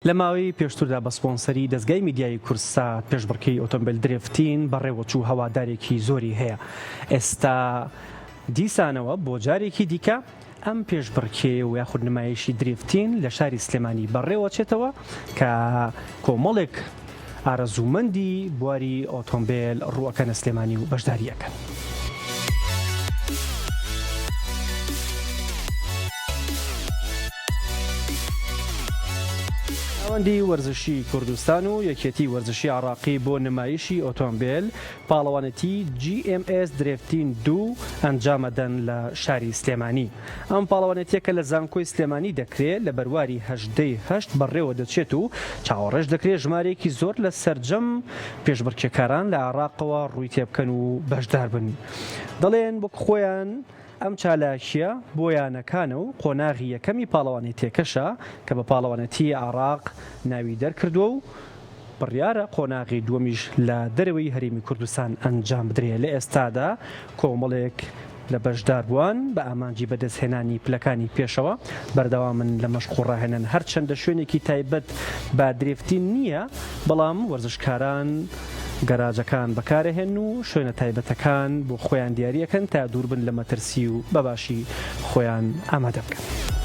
لە ماوەی پێشتردا بە سپۆنسەری دەستگای میدیای کورسات پێشبڕکێی ئۆتۆمبیل درفتین بەڕێوەچوو هەوادارێکی زۆری هەیە. ئێستا دیسانەوە بۆ جارێکی دیکە ئەم پێشبڕکێ و یاخود نمایشی درفتین لە شاری سلێمانی بەڕێوەچێتەوە کە کۆمەڵێک ئارەزوومەندی بواری ئۆتۆمبیل ڕووەکەنە سلێمانی و بەشداریەکەن. پاڵەوەندی وەرزشی کوردستان و یەکێتی وەرزشی عراقی بۆ نمایشی ئۆتۆمبیل پاڵەوانەتی GMS درفتین 2 ئەنجامەدەن لە شاری سلێمانی. ئەم پاڵەوانەتیەکە لە زانکۆی سلێمانی دەکرێت لە بەرواری 8 بەڕێوە دەچێت و چاوەڕێژ دەکرێت ژمارەیەکی زۆر لە سەرجەم پێشبڕکێکاران لە عراقەوە ڕووی تێبکەن و بەشدار بن. دەڵێن بۆ خۆیان ئەم چالاکیە بۆیانەکانە و قۆناغی یەکەمی پاڵەوانی تێکەشە کە بە پاڵەوانەتی عراق ناوی دەرکردووە و بڕیارە قۆناغی دووەمیش لە دەرەوەی هەرێمی کوردستان ئەنجام بدرێت. لە ئێستادا کۆمەڵێک لە بەشدار بووان بە ئامانجی بەدەستهێنانی پلەکانی پێشەوە بەردەوامن لە مەشق و ڕاهێنان هەرچەندە شوێنێکی تایبەت بە درفتین نییە، بەڵام وەرزشکاران گەراجەکان بەکارەهێن و شوێنە تایبەتەکان بۆ خۆیان دیاریەکەن تا دوور بن لە مەترسی و بەباشی خۆیان ئامادە بکەن.